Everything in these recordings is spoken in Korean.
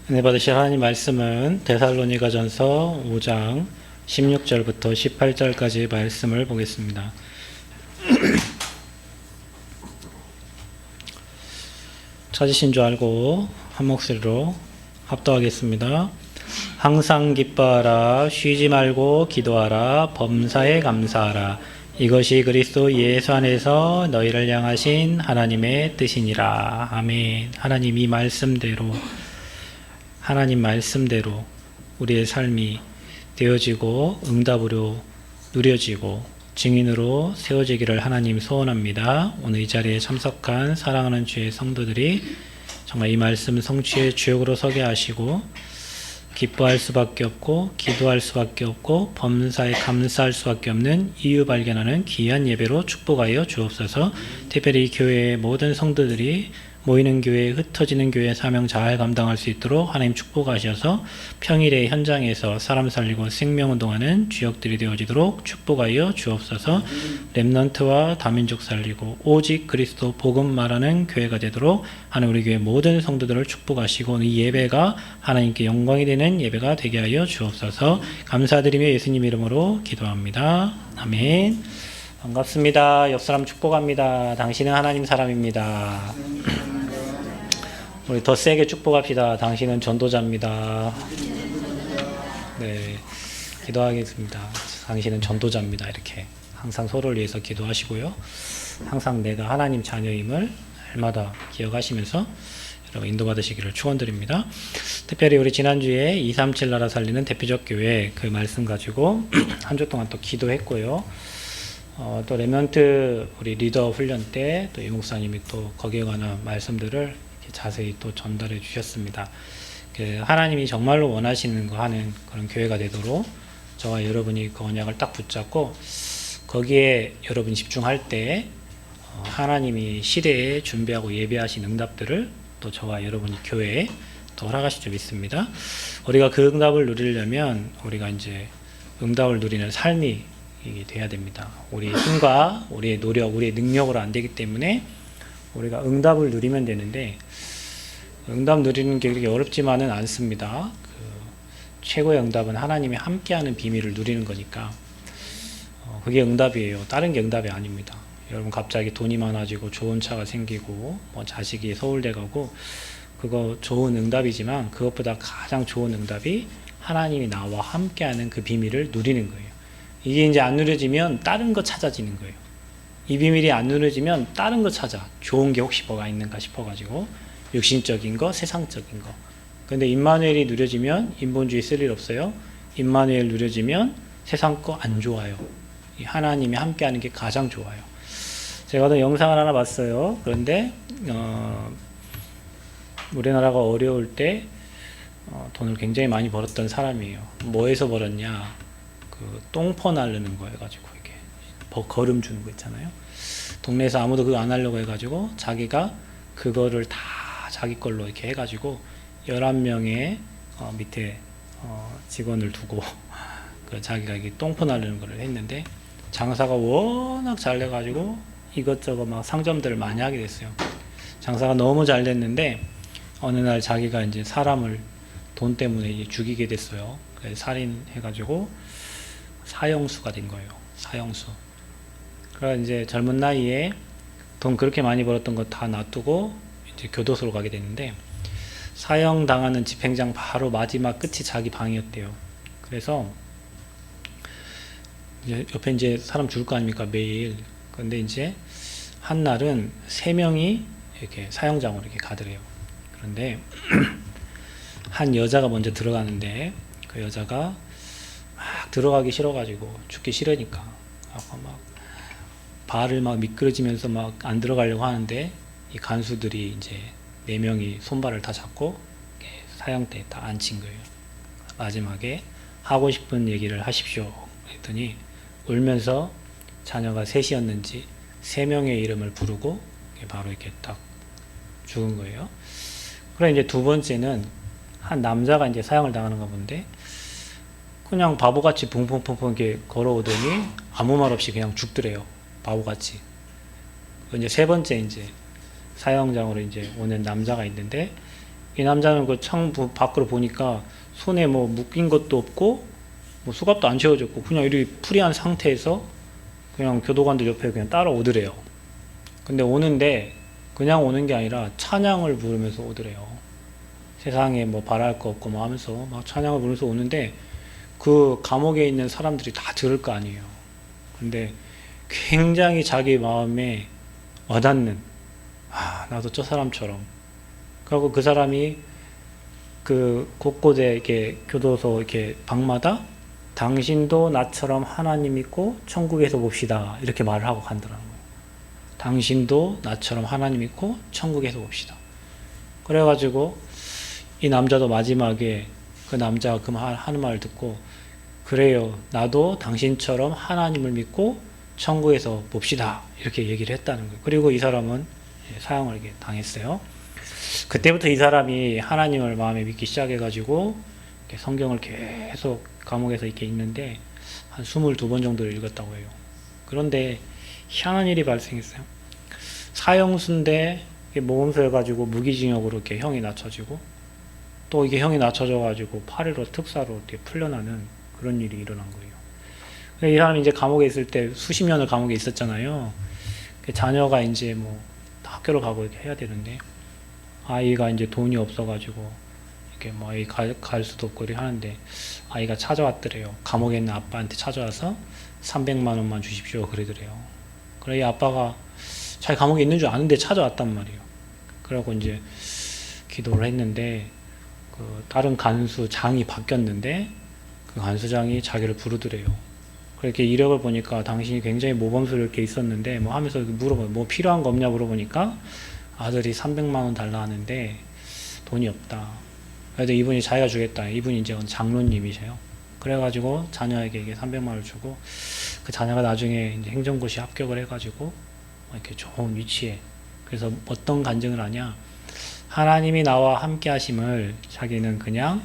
은혜 받으실 하나님 말씀은 데살로니가전서 5장 16절부터 18절까지의 말씀을 보겠습니다. 찾으신 줄 알고 한 목소리로 합독하겠습니다. 항상 기뻐하라, 쉬지 말고 기도하라, 범사에 감사하라. 이것이 그리스도 예수 안에서 너희를 향하신 하나님의 뜻이니라. 아멘. 하나님 이 말씀대로 하나님 말씀대로 우리의 삶이 되어지고 응답으로 누려지고 증인으로 세워지기를 하나님 소원합니다. 오늘 이 자리에 참석한 사랑하는 주의 성도들이 정말 이 말씀 성취의 주역으로 서게 하시고 기뻐할 수밖에 없고 기도할 수밖에 없고 범사에 감사할 수밖에 없는 이유 발견하는 귀한 예배로 축복하여 주옵소서. 특별히 이 교회의 모든 성도들이 모이는 교회, 흩어지는 교회 사명 잘 감당할 수 있도록 하나님 축복하셔서 평일의 현장에서 사람 살리고 생명운동하는 주역들이 되어지도록 축복하여 주옵소서. 렘넌트와 다민족 살리고 오직 그리스도 복음 말하는 교회가 되도록 하나님 우리 교회 모든 성도들을 축복하시고 이 예배가 하나님께 영광이 되는 예배가 되게 하여 주옵소서. 감사드리며 예수님 이름으로 기도합니다. 아멘. 반갑습니다. 옆 사람 축복합니다. 당신은 하나님 사람입니다. 우리 더 세게 축복합시다. 당신은 전도자입니다. 네, 기도하겠습니다. 당신은 전도자입니다. 이렇게 항상 서로를 위해서 기도하시고요. 항상 내가 하나님 자녀임을 날마다 기억하시면서 여러분 인도받으시기를 축원드립니다. 특별히 우리 지난주에 237 나라 살리는 대표적 교회 그 말씀 가지고 한 주 동안 또 기도했고요. 또 렘넌트 우리 리더 훈련 때 또 이 목사님이 또 거기에 관한 말씀들을 자세히 또 전달해 주셨습니다. 하나님이 정말로 원하시는 거 하는 그런 교회가 되도록 저와 여러분이 그 언약을 딱 붙잡고 거기에 여러분이 집중할 때 하나님이 시대에 준비하고 예배하신 응답들을 또 저와 여러분이 교회에 또 허락하실 줄 믿습니다. 우리가 그 응답을 누리려면 우리가 이제 응답을 누리는 삶이 돼야 됩니다. 우리의 힘과 우리의 노력, 우리의 능력으로 안 되기 때문에 우리가 응답을 누리면 되는데 응답 누리는 게 그렇게 어렵지만은 않습니다. 최고의 응답은 하나님이 함께하는 비밀을 누리는 거니까 그게 응답이에요. 다른 게 응답이 아닙니다. 여러분 갑자기 돈이 많아지고 좋은 차가 생기고 뭐 자식이 서울대 가고 그거 좋은 응답이지만 그것보다 가장 좋은 응답이 하나님이 나와 함께하는 그 비밀을 누리는 거예요. 이게 이제 안 누려지면 다른 거 찾아지는 거예요. 이 비밀이 안 누려지면 다른 거 찾아. 좋은 게 혹시 뭐가 있는가 싶어가지고 육신적인 거, 세상적인 거. 근데 임마누엘이 누려지면 인본주의 쓸 일 없어요. 임마누엘 누려지면 세상 거 안 좋아요. 이 하나님이 함께하는 게 가장 좋아요. 제가 어떤 영상을 하나 봤어요. 그런데 우리나라가 어려울 때 돈을 굉장히 많이 벌었던 사람이에요. 뭐에서 벌었냐? 똥퍼 나르는 거 해가지고 이렇게 거름 주는 거 있잖아요. 동네에서 아무도 그거 안 하려고 해가지고 자기가 그거를 다 자기 걸로 이렇게 해가지고 11명의 밑에 직원을 두고 자기가 이게 똥퍼 나르는 거를 했는데 장사가 워낙 잘 돼가지고 이것저것 막 상점들을 많이 하게 됐어요. 장사가 너무 잘 됐는데 어느 날 자기가 이제 사람을 돈 때문에 이제 죽이게 됐어요. 그래서 살인해가지고 사형수가 된 거예요. 사형수. 그래서 이제 젊은 나이에 돈 그렇게 많이 벌었던 거 다 놔두고 이제 교도소로 가게 됐는데 사형 당하는 집행장 바로 마지막 끝이 자기 방이었대요. 그래서 이제 옆에 이제 사람 죽을 거 아닙니까 매일. 근데 이제 한 날은 3명이 이렇게 사형장으로 이렇게 가더래요. 그런데 한 여자가 먼저 들어가는데 그 여자가 막 들어가기 싫어가지고 죽기 싫으니까 막 발을 막 미끄러지면서 막 안 들어가려고 하는데 이 간수들이 이제 4명이 손발을 다 잡고 사형대에 다 앉힌 거예요. 마지막에 하고 싶은 얘기를 하십시오 했더니 울면서 자녀가 셋이었는지 3명의 이름을 부르고 바로 이렇게 딱 죽은 거예요. 그래 이제 두 번째는 한 남자가 이제 사형을 당하는가 본데 그냥 바보같이 붕붕붕붕 이렇게 걸어오더니 아무 말 없이 그냥 죽더래요. 바보같이. 이제 세 번째 이제 사형장으로 이제 오는 남자가 있는데 이 남자는 그 창 밖으로 보니까 손에 뭐 묶인 것도 없고 뭐 수갑도 안 채워졌고 그냥 이렇게 프리한 상태에서 그냥 교도관들 옆에 그냥 따라오더래요. 근데 오는데 그냥 오는 게 아니라 찬양을 부르면서 오더래요. 세상에 뭐 바랄 거 없고 뭐 하면서 막 찬양을 부르면서 오는데 그 감옥에 있는 사람들이 다 들을 거 아니에요. 근데 굉장히 자기 마음에 와닿는, 나도 저 사람처럼. 그리고 그 사람이 그 곳곳에 이렇게 교도소 이렇게 방마다 당신도 나처럼 하나님 믿고 천국에서 봅시다. 이렇게 말을 하고 간다는 거예요. 당신도 나처럼 하나님 믿고 천국에서 봅시다. 그래가지고 이 남자도 마지막에 그 남자가 그 하는 말을 듣고 그래요. 나도 당신처럼 하나님을 믿고 천국에서 봅시다. 이렇게 얘기를 했다는 거예요. 그리고 이 사람은 사형을 이렇게 당했어요. 그때부터 이 사람이 하나님을 마음에 믿기 시작해가지고 성경을 계속 감옥에서 이렇게 읽는데 한 22번 정도를 읽었다고 해요. 그런데 희한한 일이 발생했어요. 사형수인데 모범수여가지고 무기징역으로 이렇게 형이 낮춰지고 또 이게 형이 낮춰져가지고 8.15 특사로 이렇게 풀려나는 그런 일이 일어난 거예요. 이 사람이 이제 감옥에 있을 때 수십 년을 감옥에 있었잖아요. 자녀가 이제 뭐 학교를 가고 이렇게 해야 되는데 아이가 이제 돈이 없어가지고 이렇게 뭐 아이 갈 수도 없고 이렇게 하는데 아이가 찾아왔더래요. 감옥에 있는 아빠한테 찾아와서 300만 원만 주십시오 그러더래요. 그래 이 아빠가 자기 감옥에 있는 줄 아는데 찾아왔단 말이에요. 그러고 이제 기도를 했는데 그 다른 간수장이 바뀌었는데 그 간수장이 자기를 부르더래요. 그렇게 이력을 보니까 당신이 굉장히 모범수로 이렇게 있었는데 뭐 하면서 물어봐요. 뭐 필요한 거 없냐 물어보니까 아들이 300만 원 달라 하는데 돈이 없다. 그래도 이분이 자기가 주겠다. 이분이 이제 장로님이세요. 그래가지고 자녀에게 이게 300만 원을 주고 그 자녀가 나중에 이제 행정고시 합격을 해가지고 이렇게 좋은 위치에 그래서 어떤 간증을 하냐 하나님이 나와 함께 하심을 자기는 그냥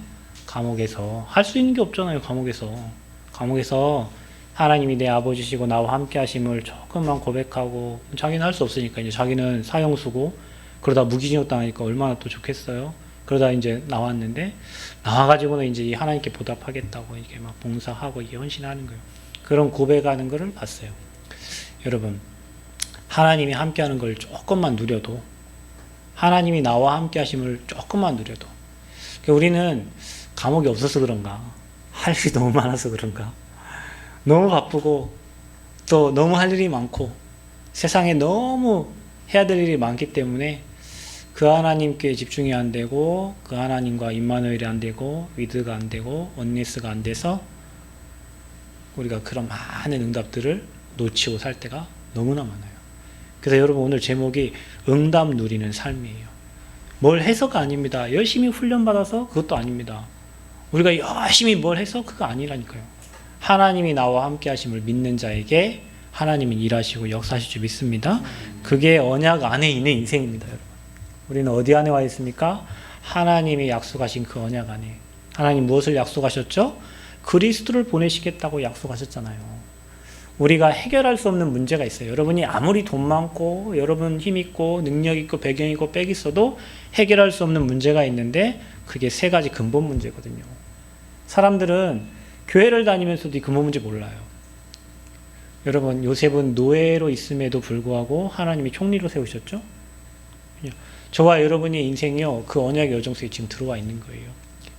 감옥에서 할 수 있는 게 없잖아요. 감옥에서 하나님이 내 아버지시고 나와 함께 하심을 조금만 고백하고 자기는 할 수 없으니까 이제 자기는 사형수고 그러다 무기징역 당하니까 얼마나 또 좋겠어요. 그러다 이제 나왔는데 나와가지고는 이제 이 하나님께 보답하겠다고 이게 막 봉사하고 이게 헌신하는 거예요. 그런 고백하는 거를 봤어요. 여러분 하나님이 함께하는 걸 조금만 누려도 하나님이 나와 함께 하심을 조금만 누려도 우리는 감옥이 없어서 그런가 할 일이 너무 많아서 그런가 너무 바쁘고 또 너무 할 일이 많고 세상에 너무 해야 될 일이 많기 때문에 그 하나님께 집중이 안 되고 그 하나님과 임마누엘이 안 되고 위드가 안 되고 언니스가 안 돼서 우리가 그런 많은 응답들을 놓치고 살 때가 너무나 많아요. 그래서 여러분 오늘 제목이 응답 누리는 삶이에요. 뭘 해서가 아닙니다. 열심히 훈련받아서 그것도 아닙니다. 우리가 열심히 뭘 해서 그거 아니라니까요. 하나님이 나와 함께 하심을 믿는 자에게 하나님은 일하시고 역사하실 줄 믿습니다. 그게 언약 안에 있는 인생입니다. 여러분. 우리는 어디 안에 와 있습니까? 하나님이 약속하신 그 언약 안에. 하나님 무엇을 약속하셨죠? 그리스도를 보내시겠다고 약속하셨잖아요. 우리가 해결할 수 없는 문제가 있어요. 여러분이 아무리 돈 많고 여러분 힘 있고 능력 있고 배경 있고 빽 있어도 해결할 수 없는 문제가 있는데 그게 세 가지 근본 문제거든요. 사람들은 교회를 다니면서도 이 근본 문제 몰라요. 여러분 요셉은 노예로 있음에도 불구하고 하나님이 총리로 세우셨죠? 저와 여러분의 인생이요 그 언약의 여정 속에 지금 들어와 있는 거예요.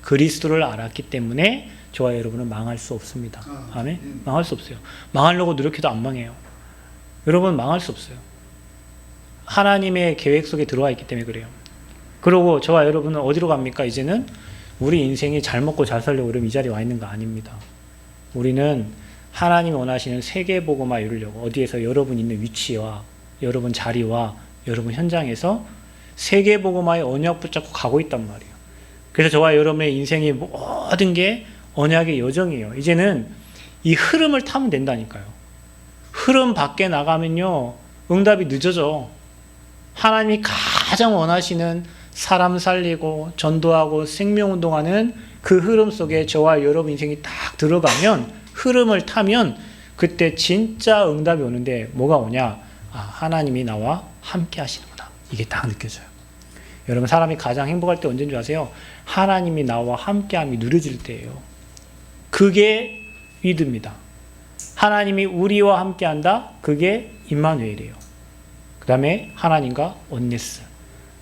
그리스도를 알았기 때문에 저와 여러분은 망할 수 없습니다. 아멘? 망할 수 없어요. 망하려고 노력해도 안 망해요. 여러분 망할 수 없어요. 하나님의 계획 속에 들어와 있기 때문에 그래요. 그리고 저와 여러분은 어디로 갑니까? 이제는 우리 인생이 잘 먹고 잘 살려고 그러면 이 자리에 와 있는 거 아닙니다. 우리는 하나님이 원하시는 세계복음화 이루려고 어디에서 여러분 있는 위치와 여러분 자리와 여러분 현장에서 세계복음화의 언약 붙잡고 가고 있단 말이에요. 그래서 저와 여러분의 인생의 모든 게 언약의 여정이에요. 이제는 이 흐름을 타면 된다니까요. 흐름 밖에 나가면요 응답이 늦어져. 하나님이 가장 원하시는 사람 살리고 전도하고 생명운동하는 그 흐름 속에 저와 여러분 인생이 딱 들어가면 흐름을 타면 그때 진짜 응답이 오는데 뭐가 오냐? 하나님이 나와 함께 하시는구나. 이게 딱 느껴져요. 여러분 사람이 가장 행복할 때 언제인 줄 아세요? 하나님이 나와 함께함이 누려질 때예요. 그게 위드입니다. 하나님이 우리와 함께한다. 그게 임마누엘이에요. 그 다음에 하나님과 온네스.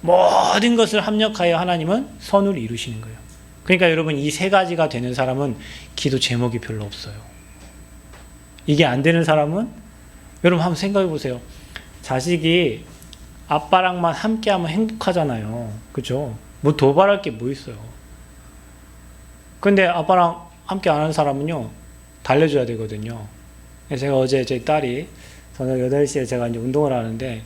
모든 것을 합력하여 하나님은 선을 이루시는 거예요. 그러니까 여러분 이 세 가지가 되는 사람은 기도 제목이 별로 없어요. 이게 안 되는 사람은 여러분 한번 생각해 보세요. 자식이 아빠랑만 함께하면 행복하잖아요. 그죠? 뭐 도발할 게 뭐 있어요. 근데 아빠랑 함께 안 하는 사람은요, 달래줘야 되거든요. 제가 어제 저희 딸이 저녁 8시에 제가 이제 운동을 하는데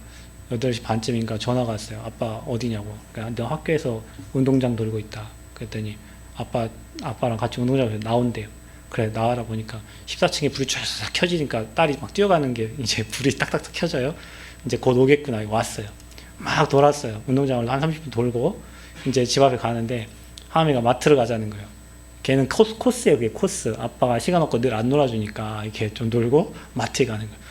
8시 반쯤인가 전화가 왔어요. 아빠 어디냐고. 그러니까 너 학교에서 운동장 돌고 있다. 그랬더니 아빠랑 같이 운동장에서 나온대요. 그래, 나와라 보니까 14층에 불이 쫙 켜지니까 딸이 막 뛰어가는 게 이제 불이 딱딱딱 켜져요. 이제 곧 오겠구나. 왔어요. 막 돌았어요. 운동장을 한 30분 돌고 이제 집 앞에 가는데 하미가 마트를 가자는 거예요. 걔는 코스예요. 그게 코스. 아빠가 시간 없고 늘 안 놀아주니까 이렇게 좀 놀고 마트에 가는 거예요.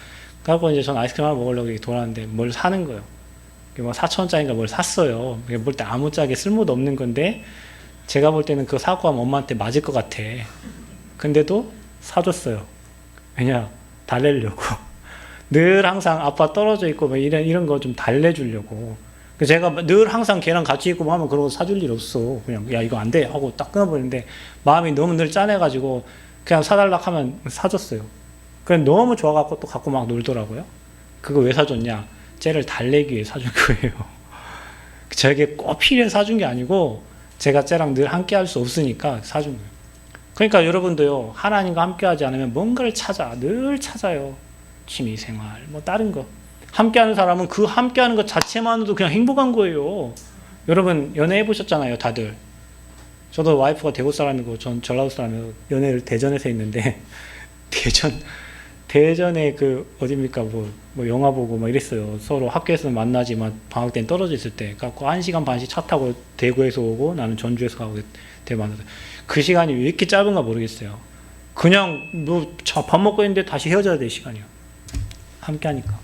그래서 이제 전 아이스크림 하나 먹으려고 이렇게 돌았는데 뭘 사는 거예요. 뭐 4,000원짜리인가 뭘 샀어요. 볼 때 아무짝에 쓸모도 없는 건데 제가 볼 때는 그거 사고 하면 엄마한테 맞을 것 같아. 근데도 사줬어요. 왜냐? 달래려고. 늘 항상 아빠 떨어져 있고 뭐 이런 거 좀 달래주려고. 제가 늘 항상 걔랑 같이 있고 뭐 하면 그런 거 사줄 일 없어. 그냥 야 이거 안 돼 하고 딱 끊어버리는데 마음이 너무 늘 짠해가지고 그냥 사달라 하면 사줬어요. 그냥 너무 좋아갖고 또 갖고 막 놀더라고요. 그거 왜 사줬냐? 쟤를 달래기 위해 사준 거예요. 저에게 꼭 필요해 사준 게 아니고 제가 쟤랑 늘 함께 할 수 없으니까 사준 거예요. 그러니까 여러분도요, 하나님과 함께 하지 않으면 뭔가를 늘 찾아요. 취미생활, 뭐 다른 거. 함께 하는 사람은 그 함께 하는 것 자체만으로도 그냥 행복한 거예요. 여러분 연애해 보셨잖아요, 다들. 저도 와이프가 대구 사람이고 전 전라도 사람이고 연애를 대전에서 했는데 대전에 그 어딥니까 뭐 영화 보고 막 이랬어요. 서로 학교에서는 만나지만 방학 때는 떨어져 있을 때. 그래갖고 1시간 반씩 차 타고 대구에서 오고 나는 전주에서 가고 대구 만나서 그 시간이 왜 이렇게 짧은가 모르겠어요. 그냥 뭐 밥 먹고 있는데 다시 헤어져야 될 시간이요. 함께 하니까.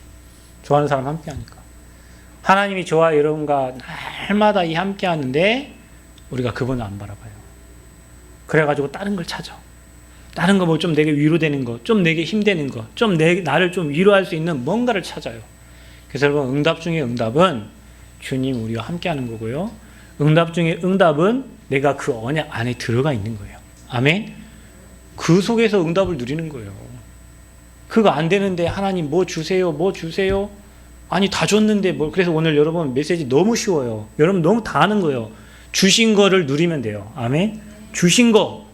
좋아하는 사람 함께 하니까. 하나님이 저와 여러분과 날마다 이 함께 하는데 우리가 그분을 안 바라봐요. 그래가지고 다른 걸 찾아. 다른 거 뭐 좀 내게 위로되는 거, 좀 내게 힘되는 거, 좀 나를 좀 위로할 수 있는 뭔가를 찾아요. 그래서 여러분 응답 중에 응답은 주님 우리와 함께 하는 거고요. 응답 중에 응답은 내가 그 언약 안에 들어가 있는 거예요. 아멘? 그 속에서 응답을 누리는 거예요. 그거 안 되는데 하나님 뭐 주세요, 뭐 주세요? 아니 다 줬는데 뭘. 그래서 오늘 여러분 메시지 너무 쉬워요. 여러분 너무 다 아는 거예요. 주신 거를 누리면 돼요. 아멘? 주신 거.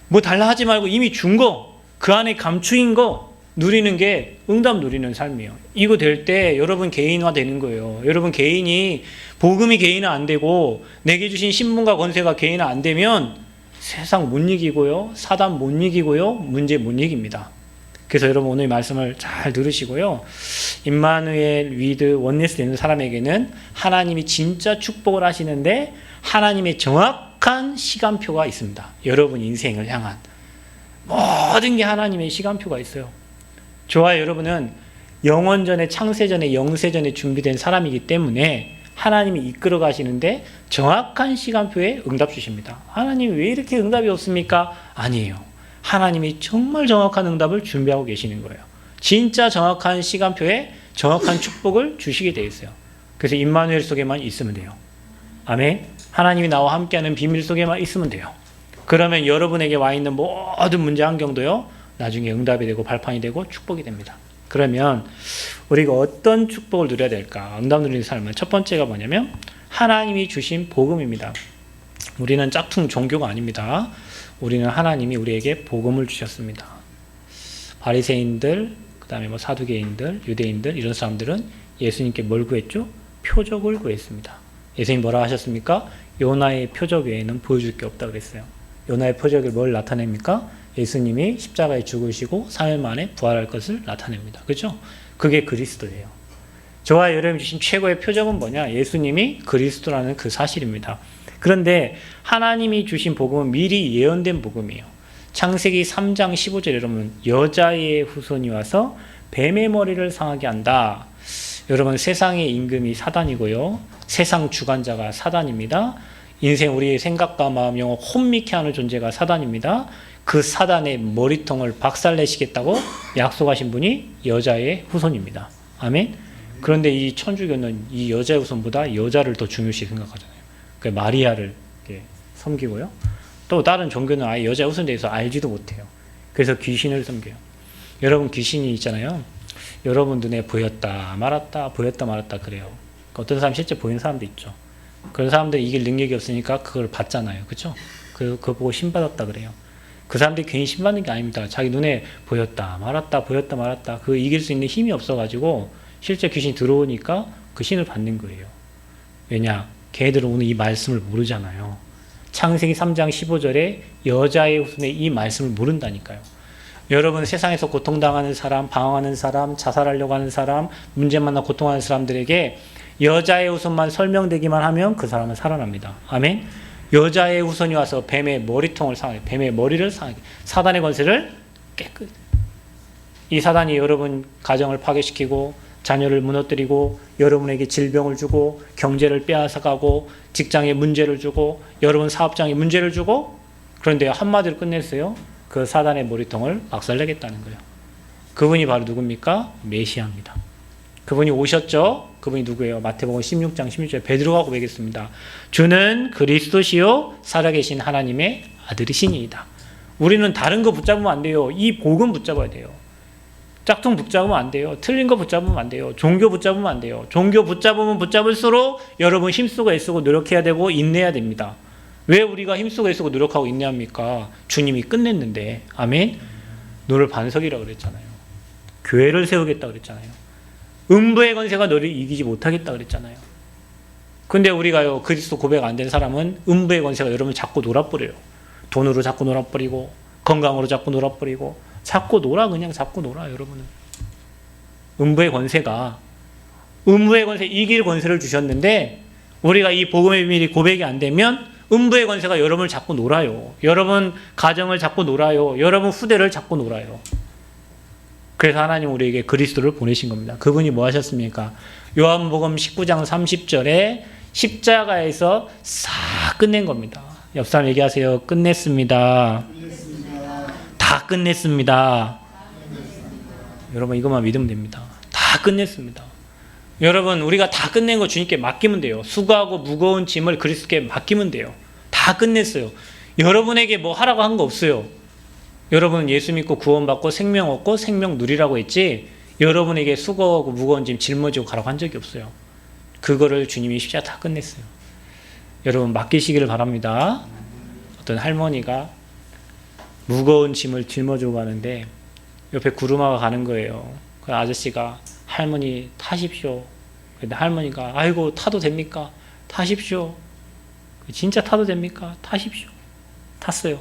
뭐 달라 하지 말고 이미 준 거, 그 안에 감추인 거 누리는 게 응답 누리는 삶이에요. 이거 될 때 여러분 개인화 되는 거예요. 여러분 개인이, 복음이 개인화 안 되고 내게 주신 신분과 권세가 개인화 안 되면 세상 못 이기고요, 사단 못 이기고요, 문제 못 이깁니다. 그래서 여러분 오늘 말씀을 잘 들으시고요. 임마누엘 위드 원네스 되는 사람에게는 하나님이 진짜 축복을 하시는데 하나님의 정확한 시간표가 있습니다. 여러분 인생을 향한 모든 게 하나님의 시간표가 있어요. 저와 여러분은 영원전에, 창세전에, 영세전에 준비된 사람이기 때문에 하나님이 이끌어 가시는데 정확한 시간표에 응답 주십니다. 하나님 왜 이렇게 응답이 없습니까? 아니에요. 하나님이 정말 정확한 응답을 준비하고 계시는 거예요. 진짜 정확한 시간표에 정확한 축복을 주시게 되어 있어요. 그래서 임마누엘 속에만 있으면 돼요. 아멘. 하나님이 나와 함께하는 비밀 속에만 있으면 돼요. 그러면 여러분에게 와 있는 모든 문제 환경도요, 나중에 응답이 되고 발판이 되고 축복이 됩니다. 그러면 우리가 어떤 축복을 누려야 될까? 응답 누리는 삶은 첫 번째가 뭐냐면 하나님이 주신 복음입니다. 우리는 짝퉁 종교가 아닙니다. 우리는 하나님이 우리에게 복음을 주셨습니다. 바리새인들, 그 다음에 뭐 사두개인들, 유대인들 이런 사람들은 예수님께 뭘 구했죠? 표적을 구했습니다. 예수님 뭐라 하셨습니까? 요나의 표적 외에는 보여줄 게 없다고 그랬어요. 요나의 표적이 뭘 나타냅니까? 예수님이 십자가에 죽으시고 3일 만에 부활할 것을 나타냅니다. 그렇죠? 그게 그리스도예요. 저와 여러분이 주신 최고의 표적은 뭐냐? 예수님이 그리스도라는 그 사실입니다. 그런데 하나님이 주신 복음은 미리 예언된 복음이에요. 창세기 3장 15절 여러분, 여자의 후손이 와서 뱀의 머리를 상하게 한다. 여러분 세상의 임금이 사단이고요. 세상 주관자가 사단입니다. 인생 우리의 생각과 마음, 영혼 혼미케 하는 존재가 사단입니다. 그 사단의 머리통을 박살내시겠다고 약속하신 분이 여자의 후손입니다. 아멘. 그런데 이 천주교는 이 여자의 후손보다 여자를 더 중요시 생각하잖아요. 그 마리아를 섬기고요. 또 다른 종교는 아예 여자의 후손에 대해서 알지도 못해요. 그래서 귀신을 섬겨요. 여러분 귀신이 있잖아요. 여러분 눈에 보였다 말았다 보였다 말았다 그래요. 어떤 사람 실제 보이는 사람도 있죠. 그런 사람들이 이길 능력이 없으니까 그걸 받잖아요. 그렇죠? 그거 보고 신받았다 그래요. 그 사람들이 괜히 신받는 게 아닙니다. 자기 눈에 보였다 말았다 보였다 말았다 그 이길 수 있는 힘이 없어가지고 실제 귀신이 들어오니까 그 신을 받는 거예요. 왜냐? 걔네들은 오늘 이 말씀을 모르잖아요. 창세기 3장 15절에 여자의 후손의 이 말씀을 모른다니까요. 여러분 세상에서 고통당하는 사람, 방황하는 사람, 자살하려고 하는 사람, 문제 만나 고통하는 사람들에게 여자의 후손만 설명되기만 하면 그 사람은 살아납니다. 아멘. 여자의 후손이 와서 뱀의 머리통을 상하게, 뱀의 머리를 상하게, 사단의 권세를 깨끗. 이 사단이 여러분 가정을 파괴시키고 자녀를 무너뜨리고 여러분에게 질병을 주고 경제를 빼앗아가고 직장에 문제를 주고 여러분 사업장에 문제를 주고 그런데 한마디로 끝냈어요. 그 사단의 머리통을 박살내겠다는 거예요. 그분이 바로 누굽니까? 메시아입니다. 그분이 오셨죠? 그분이 누구예요? 마태복음 16장 16절에 베드로가 고백했습니다. 주는 그리스도시요 살아계신 하나님의 아들이시니이다. 우리는 다른 거 붙잡으면 안 돼요. 이 복음 붙잡아야 돼요. 짝퉁 붙잡으면 안 돼요. 틀린 거 붙잡으면 안 돼요. 종교 붙잡으면 안 돼요. 종교 붙잡으면 붙잡을수록 여러분 힘쓰고 애쓰고 노력해야 되고 인내해야 됩니다. 왜 우리가 힘쓰고 애쓰고 노력하고 인내합니까? 주님이 끝냈는데. 아멘. 너를 반석이라고 그랬잖아요. 교회를 세우겠다 그랬잖아요. 음부의 권세가 너를 이기지 못하겠다 그랬잖아요. 근데 우리가요 그리스도 고백 안 된 사람은 음부의 권세가 여러분을 자꾸 놀아버려요. 돈으로 자꾸 놀아버리고 건강으로 자꾸 놀아버리고 자꾸 놀아 그냥 자꾸 놀아 여러분은. 음부의 권세가 음부의 권세 이길 권세를 주셨는데 우리가 이 복음의 비밀이 고백이 안 되면 음부의 권세가 여러분을 자꾸 놀아요. 여러분 가정을 자꾸 놀아요. 여러분 후대를 자꾸 놀아요. 그래서 하나님 우리에게 그리스도를 보내신 겁니다. 그분이 뭐 하셨습니까? 요한복음 19장 30절에 십자가에서 싹 끝낸 겁니다. 옆 사람 얘기하세요. 끝냈습니다. 다 끝냈습니다. 여러분 이것만 믿으면 됩니다. 다 끝냈습니다. 여러분 우리가 다 끝낸 거 주님께 맡기면 돼요. 수고하고 무거운 짐을 그리스도께 맡기면 돼요. 다 끝냈어요. 여러분에게 뭐 하라고 한 거 없어요. 여러분 예수 믿고 구원받고 생명 얻고 생명 누리라고 했지 여러분에게 수고하고 무거운 짐 짊어지고 가라고 한 적이 없어요. 그거를 주님이 십자가 다 끝냈어요. 여러분 맡기시기를 바랍니다. 어떤 할머니가 무거운 짐을 짊어지고 가는데 옆에 구루마가 가는 거예요. 그 아저씨가 할머니 타십시오. 근데 할머니가 아이고 타도 됩니까? 타십시오. 진짜 타도 됩니까? 타십시오. 탔어요.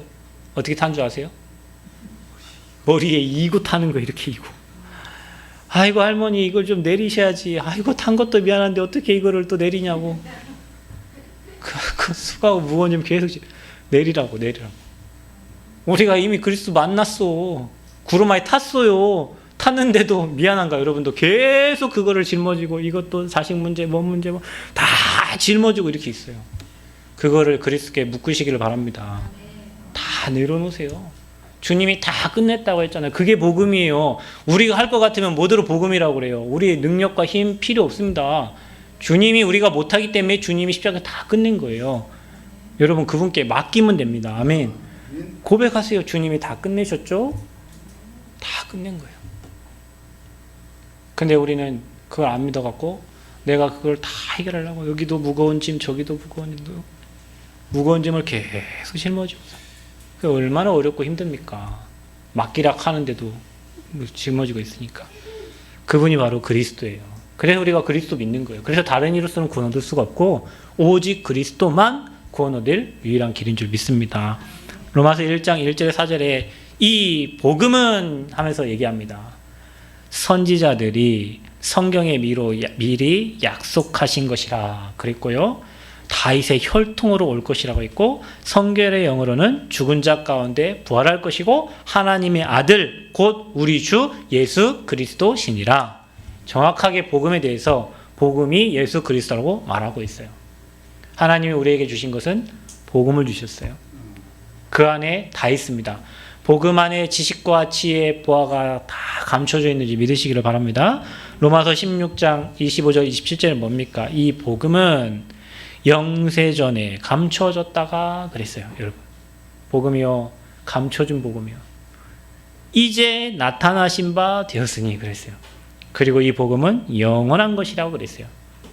어떻게 탄 줄 아세요? 머리에 이고 타는 거 이렇게 이고. 아이고 할머니 이걸 좀 내리셔야지. 아이고 탄 것도 미안한데 어떻게 이거를 또 내리냐고. 그 수고하고 무거운 좀 계속 내리라고. 우리가 이미 그리스도 만났어. 구루마에 탔어요. 탔는데도 미안한가 여러분도 계속 그거를 짊어지고 이것도 자식 문제 뭔 문제 뭐 다 짊어지고 이렇게 있어요. 그거를 그리스도께 묶으시기를 바랍니다. 다 내려놓으세요. 주님이 다 끝냈다고 했잖아요. 그게 복음이에요. 우리가 할 것 같으면 뭐대로 복음이라고 그래요. 우리의 능력과 힘 필요 없습니다. 주님이 우리가 못하기 때문에 주님이 십자가 다 끝낸 거예요. 여러분 그분께 맡기면 됩니다. 아멘. 고백하세요. 주님이 다 끝내셨죠? 다 끝낸 거예요. 근데 우리는 그걸 안 믿어갖고 내가 그걸 다 해결하려고 여기도 무거운 짐 저기도 무거운 짐을 계속 짊어지고 그게 얼마나 어렵고 힘듭니까? 맡기라 하는데도 짊어지고 있으니까. 그분이 바로 그리스도예요. 그래서 우리가 그리스도 믿는 거예요. 그래서 다른 이로서는 구원 얻을 수가 없고 오직 그리스도만 구원 얻을 유일한 길인 줄 믿습니다. 로마서 1장 1절에 4절에 이 복음은 하면서 얘기합니다. 선지자들이 성경에 미리 약속하신 것이라 그랬고요. 다윗의 혈통으로 올 것이라고 했고 성결의 영으로는 죽은 자 가운데 부활할 것이고 하나님의 아들 곧 우리 주 예수 그리스도시니라. 정확하게 복음에 대해서 복음이 예수 그리스도라고 말하고 있어요. 하나님이 우리에게 주신 것은 복음을 주셨어요. 그 안에 다 있습니다. 복음 안에 지식과 지혜, 보화가 다 감춰져 있는지 믿으시기를 바랍니다. 로마서 16장 25절 27절은 뭡니까? 이 복음은 영세전에 감춰졌다가 그랬어요. 여러분, 복음이요 감춰준 복음이요 이제 나타나신 바 되었으니 그랬어요. 그리고 이 복음은 영원한 것이라고 그랬어요.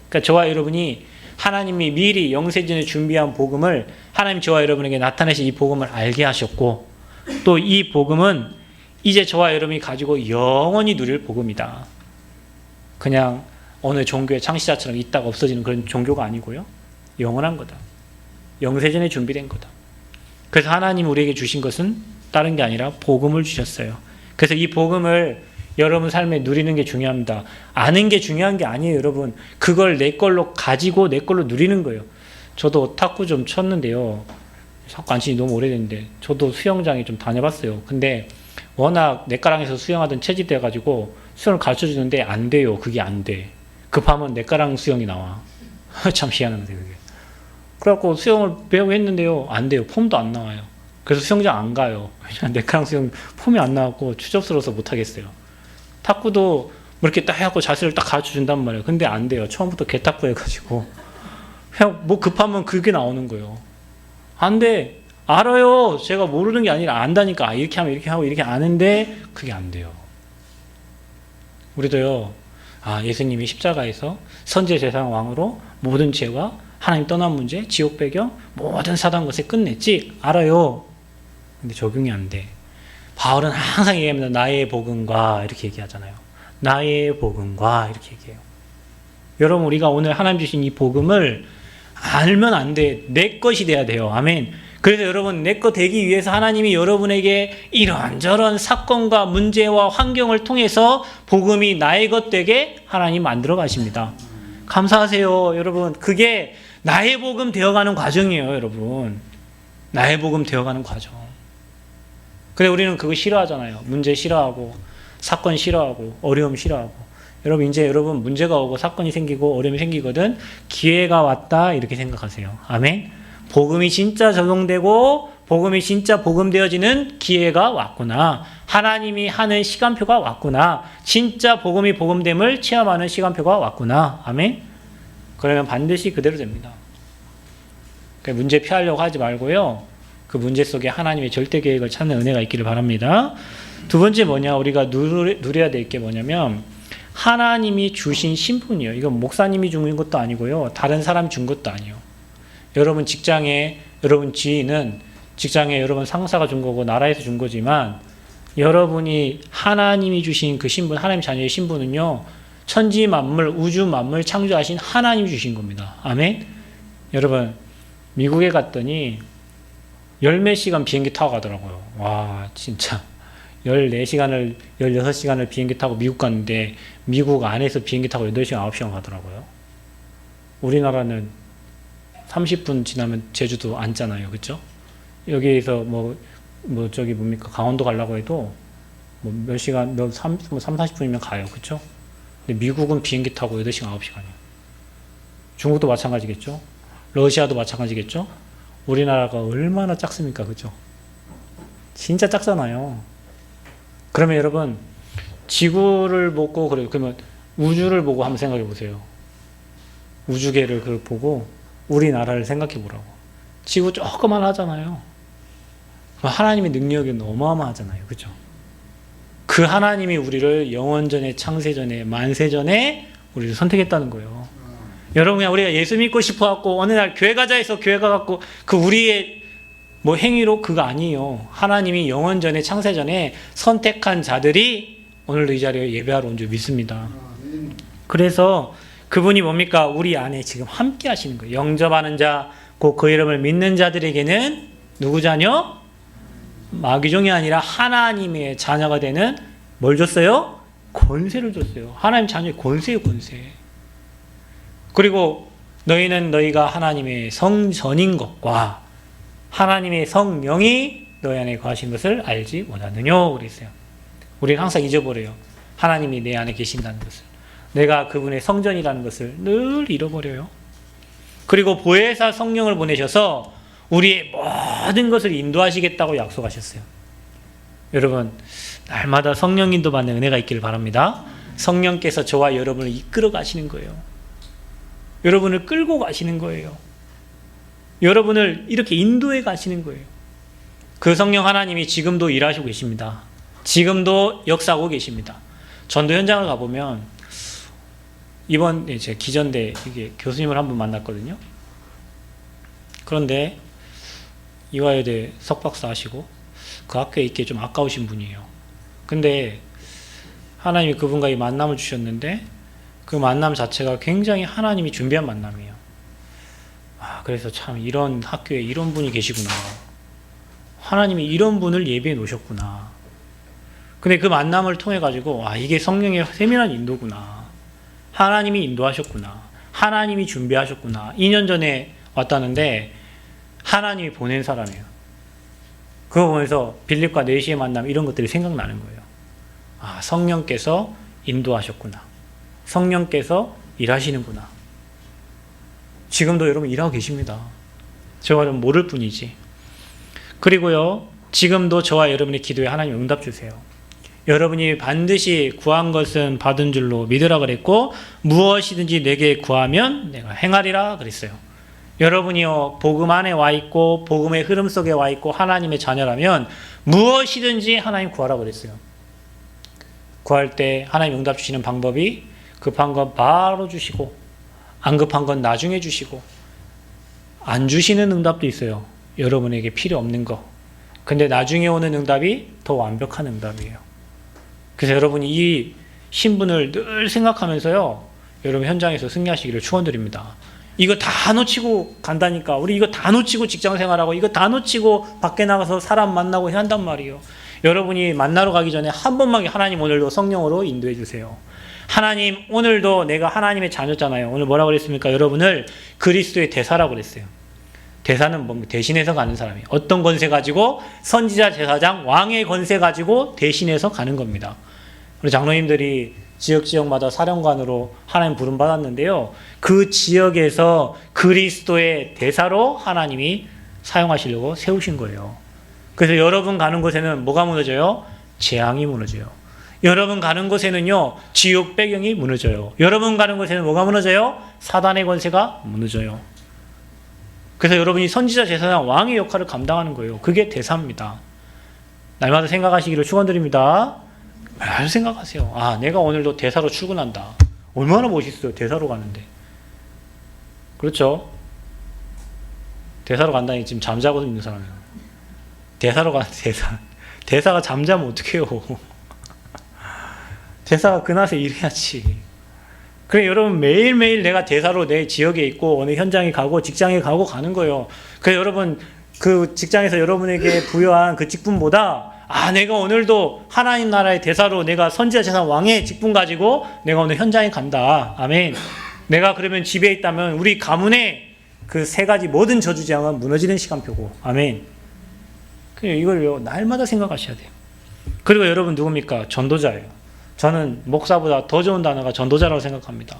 그러니까 저와 여러분이 하나님이 미리 영세전에 준비한 복음을 하나님 저와 여러분에게 나타내신 이 복음을 알게 하셨고, 또 이 복음은 이제 저와 여러분이 가지고 영원히 누릴 복음이다. 그냥 어느 종교의 창시자처럼 있다가 없어지는 그런 종교가 아니고요, 영원한 거다. 영세전에 준비된 거다. 그래서 하나님 우리에게 주신 것은 다른 게 아니라 복음을 주셨어요. 그래서 이 복음을 여러분 삶에 누리는 게 중요합니다. 아는 게 중요한 게 아니에요, 여러분. 그걸 내 걸로 가지고 내 걸로 누리는 거예요. 저도 탁구 좀 쳤는데요. 탁구 안 친지 너무 오래됐는데 저도 수영장에 좀 다녀봤어요. 근데 워낙 넷가랑에서 수영하던 체질이 돼가지고 수영을 가르쳐주는데 안 돼요. 그게 안 돼. 급하면 넷가랑 수영이 나와. 참 희한한데 그게. 그래갖고 수영을 배우고 했는데요. 안 돼요. 폼도 안 나와요. 그래서 수영장 안 가요. 넷가랑 수영 폼이 안 나왔고 추접스러워서 못하겠어요. 탁구도 뭐 이렇게 딱 해갖고 자세를 딱 가르쳐 준단 말이에요. 근데 안 돼요. 처음부터 개탁구 해가지고. 그냥 뭐 급하면 그게 나오는 거예요. 안 돼. 알아요. 제가 모르는 게 아니라 안다니까. 이렇게 하면 이렇게 하고 이렇게 아는데 그게 안 돼요. 우리도요. 예수님이 십자가에서 선제 세상 왕으로 모든 죄와 하나님 떠난 문제, 지옥 배경, 모든 사단 것에 끝냈지. 알아요. 근데 적용이 안 돼. 바울은 항상 얘기합니다. 나의 복음과 이렇게 얘기하잖아요. 나의 복음과 이렇게 얘기해요. 여러분, 우리가 오늘 하나님 주신 이 복음을 알면 안 돼. 내 것이 돼야 돼요. 아멘. 그래서 여러분, 내 것 되기 위해서 하나님이 여러분에게 이런저런 사건과 문제와 환경을 통해서 복음이 나의 것 되게 하나님 만들어 가십니다. 감사하세요, 여러분. 그게 나의 복음 되어가는 과정이에요, 여러분. 나의 복음 되어가는 과정. 근데 우리는 그거 싫어하잖아요. 문제 싫어하고, 사건 싫어하고, 어려움 싫어하고. 여러분, 이제 여러분 문제가 오고 사건이 생기고 어려움이 생기거든 기회가 왔다 이렇게 생각하세요. 아멘. 복음이 진짜 적용되고 복음이 진짜 복음되어지는 기회가 왔구나. 하나님이 하는 시간표가 왔구나. 진짜 복음이 복음됨을 체험하는 시간표가 왔구나. 아멘. 그러면 반드시 그대로 됩니다. 그러니까 문제 피하려고 하지 말고요. 그 문제 속에 하나님의 절대 계획을 찾는 은혜가 있기를 바랍니다. 두 번째 뭐냐? 우리가 누려야 될 게 뭐냐면 하나님이 주신 신분이에요. 이건 목사님이 준 것도 아니고요. 다른 사람 준 것도 아니에요. 여러분 직장에 여러분 지인은 직장에 여러분 상사가 준 거고 나라에서 준 거지만 여러분이 하나님이 주신 그 신분, 하나님 자녀의 신분은요. 천지 만물, 우주 만물 창조하신 하나님이 주신 겁니다. 아멘. 여러분 미국에 갔더니 10몇 시간 비행기 타고 가더라고요. 와 진짜 14시간을 16시간을 비행기 타고 미국 갔는데 미국 안에서 비행기 타고 8시간 9시간 가더라고요. 우리나라는 30분 지나면 제주도 앉잖아요. 그렇죠? 여기에서 뭐 저기 뭡니까? 강원도 가려고 해도 뭐 몇 시간, 3, 40분이면 가요. 그렇죠? 근데 미국은 비행기 타고 8시간 9시간이에요. 중국도 마찬가지겠죠? 러시아도 마찬가지겠죠? 우리나라가 얼마나 작습니까? 그죠? 진짜 작잖아요. 그러면 여러분, 지구를 보고, 그래요. 그러면 우주를 보고 한번 생각해 보세요. 우주계를 그걸 보고, 우리나라를 생각해 보라고. 지구 조그만 하잖아요. 하나님의 능력이 어마어마하잖아요. 그죠? 그 하나님이 우리를 영원전에, 창세전에, 만세전에 우리를 선택했다는 거예요. 여러분, 그냥 우리가 예수 믿고 싶어 갖고, 어느 날 교회 가자 해서 교회 가갖고, 그 우리의 뭐 행위로 그거 아니에요. 하나님이 영원전에, 창세전에 선택한 자들이 오늘도 이 자리에 예배하러 온 줄 믿습니다. 그래서 그분이 뭡니까? 우리 안에 지금 함께 하시는 거예요. 영접하는 자, 곧 그 이름을 믿는 자들에게는 누구 자녀? 마귀종이 아니라 하나님의 자녀가 되는 뭘 줬어요? 권세를 줬어요. 하나님 자녀의 권세예요, 권세. 그리고 너희는 너희가 하나님의 성전인 것과 하나님의 성령이 너희 안에 거하신 것을 알지 못하느뇨 그랬어요. 우리는 항상 잊어버려요. 하나님이 내 안에 계신다는 것을. 내가 그분의 성전이라는 것을 늘 잃어버려요. 그리고 보혜사 성령을 보내셔서 우리의 모든 것을 인도하시겠다고 약속하셨어요. 여러분, 날마다 성령 인도 받는 은혜가 있기를 바랍니다. 성령께서 저와 여러분을 이끌어 가시는 거예요. 여러분을 끌고 가시는 거예요. 여러분을 이렇게 인도해 가시는 거예요. 그 성령 하나님이 지금도 일하시고 계십니다. 지금도 역사하고 계십니다. 전도 현장을 가보면 이번 제 기전대 이게 교수님을 한 분 만났거든요. 그런데 이화여대 석박사 하시고 그 학교에 있기에 좀 아까우신 분이에요. 근데 하나님이 그분과 이 만남을 주셨는데 그 만남 자체가 굉장히 하나님이 준비한 만남이에요. 그래서 참 이런 학교에 이런 분이 계시구나. 하나님이 이런 분을 예비해 놓으셨구나. 근데 그 만남을 통해 가지고 이게 성령의 세밀한 인도구나. 하나님이 인도하셨구나. 하나님이 준비하셨구나. 2년 전에 왔다는데 하나님이 보낸 사람이에요. 그거 보면서 빌립과 네시의 만남 이런 것들이 생각나는 거예요. 성령께서 인도하셨구나. 성령께서 일하시는구나. 지금도 여러분 일하고 계십니다. 저와 좀 모를 뿐이지. 그리고요, 지금도 저와 여러분의 기도에 하나님 응답 주세요. 여러분이 반드시 구한 것은 받은 줄로 믿으라 그랬고 무엇이든지 내게 구하면 내가 행하리라 그랬어요. 여러분이요 복음 안에 와 있고 복음의 흐름 속에 와 있고 하나님의 자녀라면 무엇이든지 하나님 구하라 그랬어요. 구할 때 하나님 응답 주시는 방법이 급한 건 바로 주시고 안 급한 건 나중에 주시고 안 주시는 응답도 있어요. 여러분에게 필요 없는 거. 근데 나중에 오는 응답이 더 완벽한 응답이에요. 그래서 여러분이 이 신분을 늘 생각하면서요, 여러분 현장에서 승리하시기를 축원드립니다. 이거 다 놓치고 간다니까. 우리 이거 다 놓치고 직장 생활하고 이거 다 놓치고 밖에 나가서 사람 만나고 해야 한단 말이에요. 여러분이 만나러 가기 전에 한 번만 하나님 오늘도 성령으로 인도해 주세요. 하나님 오늘도 내가 하나님의 자녀잖아요. 오늘 뭐라고 그랬습니까? 여러분을 그리스도의 대사라고 그랬어요. 대사는 뭐 대신해서 가는 사람이에요. 어떤 권세 가지고 선지자, 제사장, 왕의 권세 가지고 대신해서 가는 겁니다. 우리 장로님들이 지역마다 사령관으로 하나님 부름 받았는데요. 그 지역에서 그리스도의 대사로 하나님이 사용하시려고 세우신 거예요. 그래서 여러분 가는 곳에는 뭐가 무너져요? 재앙이 무너져요. 여러분 가는 곳에는요, 지옥 배경이 무너져요. 여러분 가는 곳에는 뭐가 무너져요? 사단의 권세가 무너져요. 그래서 여러분이 선지자, 제사장, 왕의 역할을 감당하는 거예요. 그게 대사입니다. 날마다 생각하시기를 축원드립니다. 잘 생각하세요. 내가 오늘도 대사로 출근한다. 얼마나 멋있어요. 대사로 가는데. 그렇죠? 대사로 간다니 지금 잠자고 있는 사람이에요. 대사로 가는 대사가 잠자면 어떡해요. 대사가 그나서 일해야지. 그래 여러분 매일매일 내가 대사로 내 지역에 있고 어느 현장에 가고 직장에 가고 가는 거예요. 그래서 여러분 그 직장에서 여러분에게 부여한 그 직분보다 내가 오늘도 하나님 나라의 대사로 내가 선지자 제사 왕의 직분 가지고 내가 오늘 현장에 간다. 아멘. 내가 그러면 집에 있다면 우리 가문의 그 세 가지 모든 저주장은 무너지는 시간표고. 아멘. 이걸 날마다 생각하셔야 돼요. 그리고 여러분 누굽니까? 전도자예요. 저는 목사보다 더 좋은 단어가 전도자라고 생각합니다.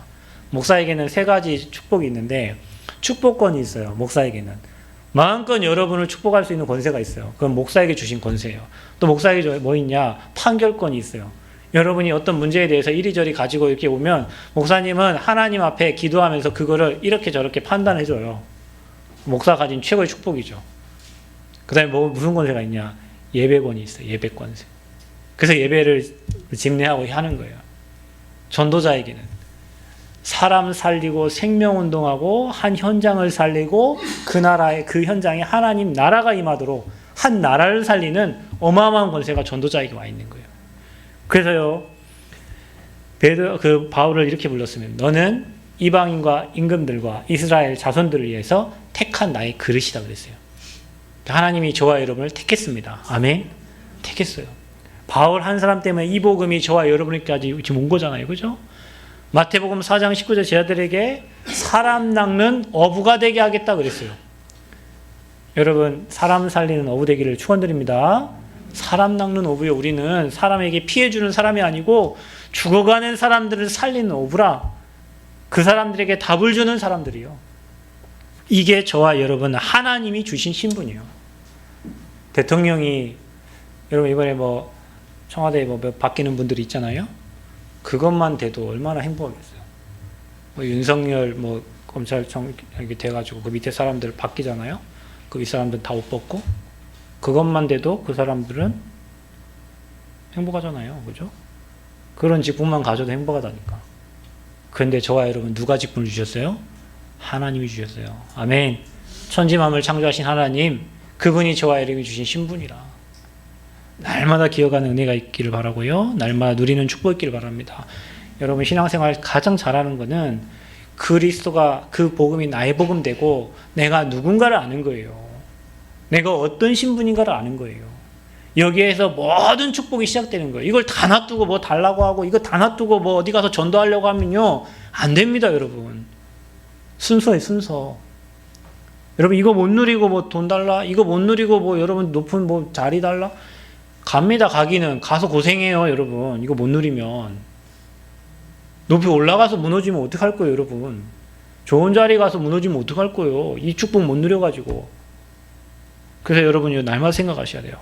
목사에게는 세 가지 축복이 있는데 축복권이 있어요. 목사에게는. 마음껏 여러분을 축복할 수 있는 권세가 있어요. 그건 목사에게 주신 권세예요. 또 목사에게 뭐 있냐? 판결권이 있어요. 여러분이 어떤 문제에 대해서 이리저리 가지고 이렇게 오면 목사님은 하나님 앞에 기도하면서 그거를 이렇게 저렇게 판단해줘요. 목사가 가진 최고의 축복이죠. 그 다음에 무슨 권세가 있냐? 예배권이 있어요. 예배권세. 그래서 예배를 집례하고 하는 거예요. 전도자에게는 사람 살리고 생명운동하고 한 현장을 살리고 그 나라의 그 현장에 하나님 나라가 임하도록 한 나라를 살리는 어마어마한 권세가 전도자에게 와 있는 거예요. 그래서요 바울을 이렇게 불렀으면 너는 이방인과 임금들과 이스라엘 자손들을 위해서 택한 나의 그릇이다 그랬어요. 하나님이 저와 여러분을 택했습니다. 아멘. 택했어요. 바울 한 사람 때문에 이 복음이 저와 여러분에게까지 지금 온 거잖아요. 그죠? 마태복음 4장 19절 제자들에게 사람 낚는 어부가 되게 하겠다 그랬어요. 여러분 사람 살리는 어부 되기를 축원드립니다. 사람 낚는 어부요. 우리는 사람에게 피해 주는 사람이 아니고 죽어가는 사람들을 살리는 어부라. 그 사람들에게 답을 주는 사람들이요. 이게 저와 여러분 하나님이 주신 신분이에요. 대통령이 여러분 이번에 청와대에 바뀌는 분들이 있잖아요. 그것만 돼도 얼마나 행복하겠어요. 윤석열 검찰청 이렇게 돼가지고 그 밑에 사람들 바뀌잖아요. 그 윗사람들 다 옷 벗고 그것만 돼도 그 사람들은 행복하잖아요. 그죠? 그런 직분만 가져도 행복하다니까. 그런데 저와 여러분 누가 직분을 주셨어요? 하나님이 주셨어요. 아멘. 천지만물 창조하신 하나님, 그분이 저와 여러분이 주신 신분이라. 날마다 기억하는 은혜가 있기를 바라고요. 날마다 누리는 축복이 있기를 바랍니다. 여러분 신앙생활 가장 잘하는 거는 그리스도가 그 복음이 나의 복음 되고 내가 누군가를 아는 거예요. 내가 어떤 신분인가를 아는 거예요. 여기에서 모든 축복이 시작되는 거예요. 이걸 다 놔두고 달라고 하고 이거 다 놔두고 어디 가서 전도하려고 하면요. 안 됩니다, 여러분. 순서예요, 순서. 여러분 이거 못 누리고 돈 달라? 이거 못 누리고 여러분 높은 자리 달라? 갑니다, 가기는. 가서 고생해요, 여러분. 이거 못 누리면. 높이 올라가서 무너지면 어떡할 거예요, 여러분. 좋은 자리 가서 무너지면 어떡할 거예요. 이 축복 못 누려가지고. 그래서 여러분이 날마다 생각하셔야 돼요.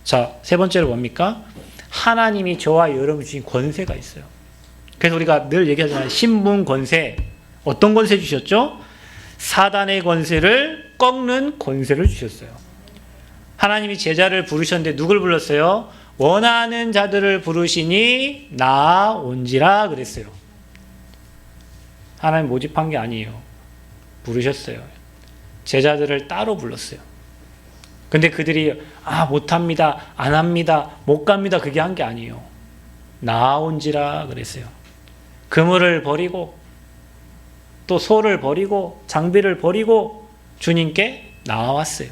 자, 세 번째로 뭡니까? 하나님이 저와 여러분 주신 권세가 있어요. 그래서 우리가 늘 얘기하잖아요. 신분 권세. 어떤 권세 주셨죠? 사단의 권세를 꺾는 권세를 주셨어요. 하나님이 제자를 부르셨는데 누굴 불렀어요? 원하는 자들을 부르시니 나온지라 그랬어요. 하나님 모집한 게 아니에요. 부르셨어요. 제자들을 따로 불렀어요. 근데 그들이 못합니다, 안 합니다, 못 갑니다 그게 한 게 아니에요. 나온지라 그랬어요. 그물을 버리고 또 소를 버리고 장비를 버리고 주님께 나왔어요.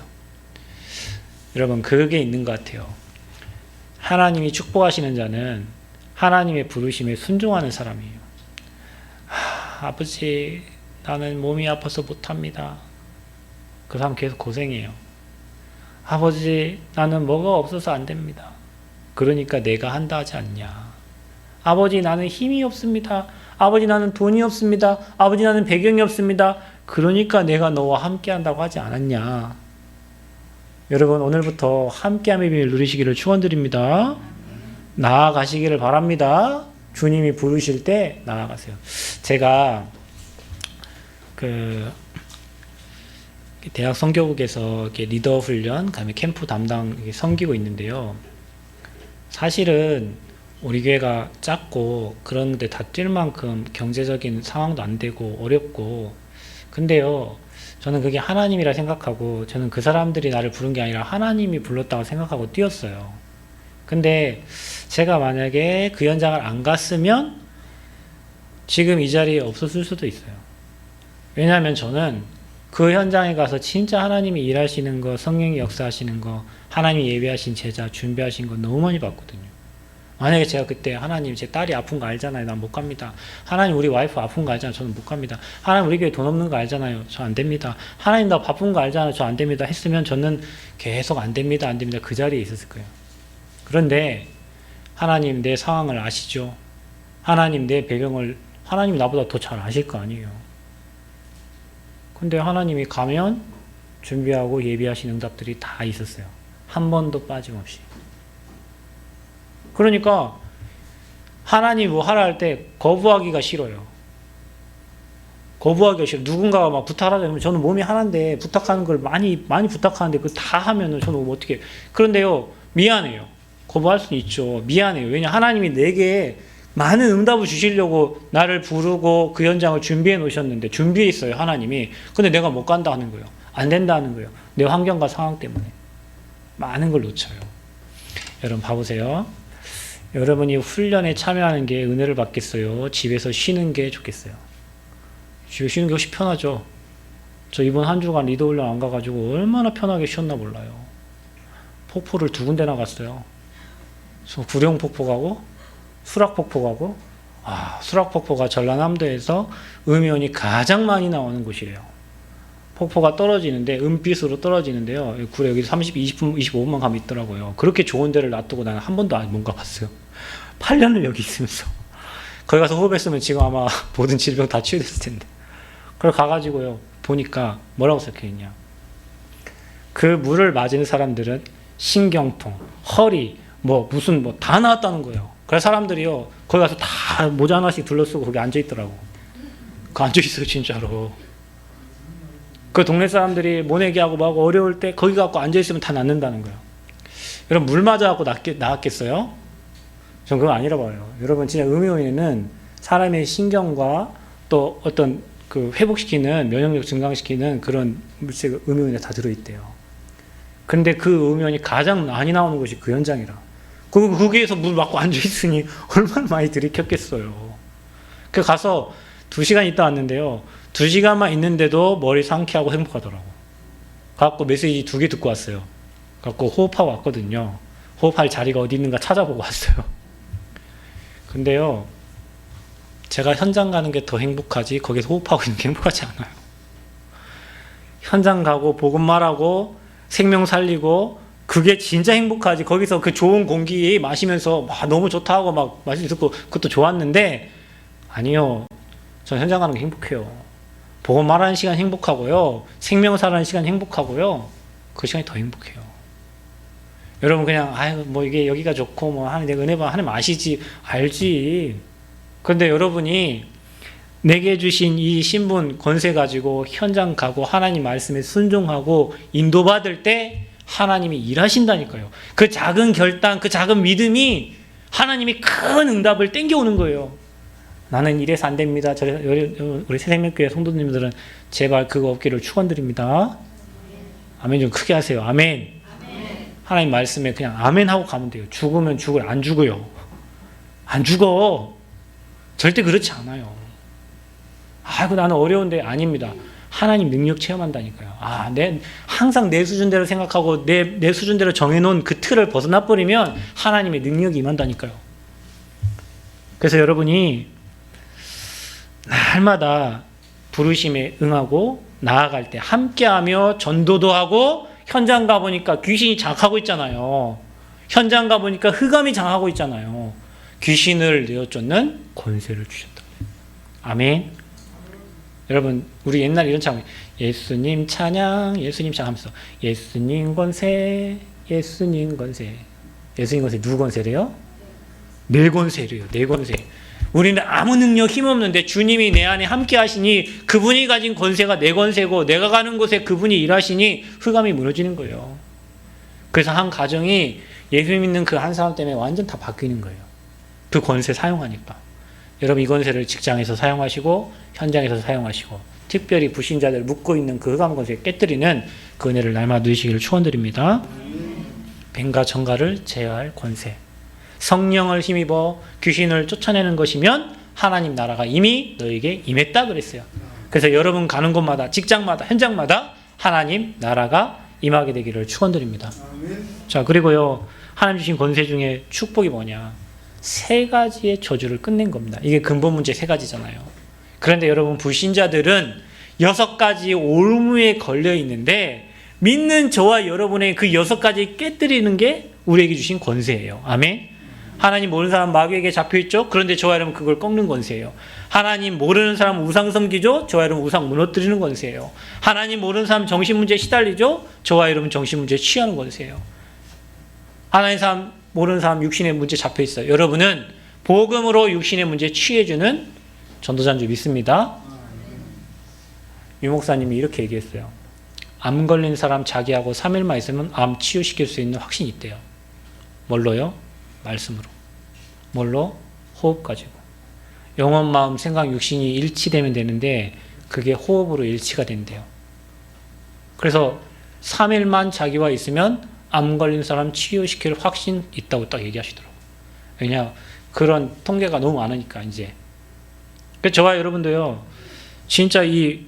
여러분 그게 있는 것 같아요. 하나님이 축복하시는 자는 하나님의 부르심에 순종하는 사람이에요. 아버지 나는 몸이 아파서 못합니다. 그 사람 계속 고생해요. 아버지 나는 뭐가 없어서 안 됩니다. 그러니까 내가 한다 하지 않냐. 아버지 나는 힘이 없습니다. 아버지 나는 돈이 없습니다. 아버지 나는 배경이 없습니다. 그러니까 내가 너와 함께 한다고 하지 않았냐. 여러분 오늘부터 함께함의 비밀 누리시기를 축원드립니다. 나아가시기를 바랍니다. 주님이 부르실 때 나아가세요. 제가 대학 성교국에서 리더 훈련, 그다음에 캠프 담당 섬기고 있는데요. 사실은 우리 교회가 작고 그런데 다 뛸 만큼 경제적인 상황도 안 되고 어렵고, 근데요 저는 그게 하나님이라 생각하고, 저는 그 사람들이 나를 부른 게 아니라 하나님이 불렀다고 생각하고 뛰었어요. 근데 제가 만약에 그 현장을 안 갔으면 지금 이 자리에 없었을 수도 있어요. 왜냐하면 저는 그 현장에 가서 진짜 하나님이 일하시는 거, 성령이 역사하시는 거, 하나님이 예비하신 제자 준비하신 거 너무 많이 봤거든요. 만약에 제가 그때 하나님 제 딸이 아픈 거 알잖아요. 난 못 갑니다. 하나님 우리 와이프 아픈 거 알잖아요. 저는 못 갑니다. 하나님 우리 교회 돈 없는 거 알잖아요. 저 안 됩니다. 하나님 나 바쁜 거 알잖아요. 저 안 됩니다. 했으면 저는 계속 안 됩니다. 안 됩니다. 그 자리에 있었을 거예요. 그런데 하나님 내 상황을 아시죠? 하나님 내 배경을 하나님이 나보다 더 잘 아실 거 아니에요. 근데 하나님이 가면 준비하고 예비하신 응답들이 다 있었어요. 한 번도 빠짐없이. 그러니까 하나님 뭐 하라 할 때 거부하기가 싫어요. 거부하기가 싫어요. 누군가가 막 부탁하라 그러면 저는 몸이 하나인데 부탁하는 걸 많이 부탁하는데 그거 다 하면은 저는 어떻게. 그런데요 미안해요. 거부할 수는 있죠. 미안해요. 왜냐 하나님이 내게 많은 응답을 주시려고 나를 부르고 그 현장을 준비해 놓으셨는데, 준비해 있어요 하나님이. 근데 내가 못 간다 하는 거예요. 안 된다 하는 거예요. 내 환경과 상황 때문에 많은 걸 놓쳐요. 여러분 봐보세요. 여러분이 훈련에 참여하는 게 은혜를 받겠어요? 집에서 쉬는 게 좋겠어요? 집에 쉬는 게 훨씬 편하죠. 저 이번 한 주간 리더 훈련 안 가가지고 얼마나 편하게 쉬었나 몰라요. 폭포를 2군데나 갔어요. 구룡폭포 가고 수락폭포 가고. 수락폭포가 전라남도에서 음이온이 가장 많이 나오는 곳이래요. 폭포가 떨어지는데 은빛으로 떨어지는데요. 굴에 여기 20분, 25분만 가면 있더라고요. 그렇게 좋은 데를 놔두고 나는 한 번도 못 가봤어요. 8년을 여기 있으면서. 거기 가서 호흡했으면 지금 아마 모든 질병 다 치유됐을 텐데. 그걸 가가지고요. 보니까 뭐라고 적혀있냐. 그 물을 맞은 사람들은 신경통, 허리, 무슨 다 나왔다는 거예요. 그래서 사람들이요. 거기 가서 다 모자 하나씩 둘러쓰고 거기 앉아있더라고. 그 앉아있어요, 진짜로. 그 동네 사람들이 모내기하고 뭐하고 어려울 때 거기 갖고 앉아있으면 다 낫는다는 거예요. 여러분, 물 맞아갖고 나았겠어요? 전 그거 아니라고 봐요. 여러분, 진짜 음이온에는 사람의 신경과 또 어떤 그 회복시키는, 면역력 증강시키는 그런 물질 음이온에 다 들어있대요. 근데 그 음이온이 가장 많이 나오는 것이 그 현장이라. 거기에서 물 맞고 앉아있으니 얼마나 많이 들이켰겠어요. 그 가서 2시간 있다 왔는데요. 2시간만 있는데도 머리 상쾌하고 행복하더라고. 갖고 메시지 2개 듣고 왔어요. 갖고 호흡하고 왔거든요. 호흡할 자리가 어디 있는가 찾아보고 왔어요. 근데요, 제가 현장 가는 게 더 행복하지 거기서 호흡하고 있는 게 행복하지 않아요. 현장 가고 복음 말하고 생명 살리고 그게 진짜 행복하지. 거기서 그 좋은 공기 마시면서 너무 좋다 하고 막 말씀 듣고 그것도 좋았는데, 아니요. 전 현장 가는 게 행복해요. 복음 말하는 시간 행복하고요. 생명 살아는 시간 행복하고요. 그 시간이 더 행복해요. 여러분 그냥 이게 여기가 좋고 내가 은혜 받아 하나님 아시지 알지. 그런데 여러분이 내게 주신 이 신분 권세 가지고 현장 가고 하나님 말씀에 순종하고 인도받을 때 하나님이 일하신다니까요. 그 작은 결단, 그 작은 믿음이 하나님이 큰 응답을 땡겨오는 거예요. 나는 이래서 안 됩니다. 우리 새생명교회 성도님들은 제발 그거 없기를 축원드립니다. 아멘 좀 크게 하세요. 아멘. 하나님 말씀에 그냥 아멘 하고 가면 돼요. 죽으면 죽을, 안 죽어요. 안 죽어. 절대 그렇지 않아요. 나는 어려운데. 아닙니다. 하나님 능력 체험한다니까요. 항상 내 수준대로 생각하고 내 수준대로 정해놓은 그 틀을 벗어나 버리면 하나님의 능력이 임한다니까요. 그래서 여러분이 날마다 부르심에 응하고 나아갈 때 함께하며 전도도 하고, 현장 가보니까 귀신이 장악하고 있잖아요. 현장 가보니까 흑암이 장악하고 있잖아요. 귀신을 내어쫓는 권세를 주셨다. 아멘. 여러분, 우리 옛날에 이런 찬양, 예수님 찬양, 예수님 찬양 하면서 예수님 권세, 예수님 권세. 예수님 권세 누구 권세래요? 내 권세래요. 내 권세. 우리는 아무 능력 힘없는데 주님이 내 안에 함께 하시니 그분이 가진 권세가 내 권세고, 내가 가는 곳에 그분이 일하시니 흑암이 무너지는 거예요. 그래서 한 가정이 예수 믿는 그 한 사람 때문에 완전 다 바뀌는 거예요. 그 권세 사용하니까. 여러분, 이 권세를 직장에서 사용하시고 현장에서 사용하시고, 특별히 불신자들 묶고 있는 그 흑암 권세 깨뜨리는 그 은혜를 날마다 누리시기를 축원드립니다. 뱀과 정갈을 제어할 권세, 성령을 힘입어 귀신을 쫓아내는 것이면 하나님 나라가 이미 너에게 임했다 그랬어요. 그래서 여러분 가는 곳마다, 직장마다, 현장마다 하나님 나라가 임하게 되기를 축원드립니다. 자, 그리고요, 하나님 주신 권세 중에 축복이 뭐냐? 3가지의 저주를 끝낸 겁니다. 이게 근본 문제 3가지잖아요. 그런데 여러분, 불신자들은 6가지 올무에 걸려 있는데, 믿는 저와 여러분의 그 6가지 깨뜨리는 게 우리에게 주신 권세예요. 아멘. 하나님 모르는 사람 마귀에게 잡혀있죠? 그런데 저와 여러분 그걸 꺾는 권세예요. 하나님 모르는 사람 우상 섬기죠? 저와 여러분 우상 무너뜨리는 권세예요. 하나님 모르는 사람 정신문제에 시달리죠? 저와 여러분 정신문제에 취하는 권세예요. 하나님 사람 모르는 사람 육신의 문제 잡혀있어요. 여러분은 복음으로 육신의 문제에 취해주는 전도자인 줄 믿습니다. 유 목사님이 이렇게 얘기했어요. 암 걸린 사람 자기하고 3일만 있으면 암 치유시킬 수 있는 확신이 있대요. 뭘로요? 말씀으로. 뭘로? 호흡 가지고. 영혼, 마음, 생각, 육신이 일치되면 되는데 그게 호흡으로 일치가 된대요. 그래서 3일만 자기와 있으면 암 걸린 사람 치유시킬 확신 있다고 딱 얘기하시더라고요. 왜냐? 그런 통계가 너무 많으니까 이제. 그래서 저와 여러분도요, 진짜 이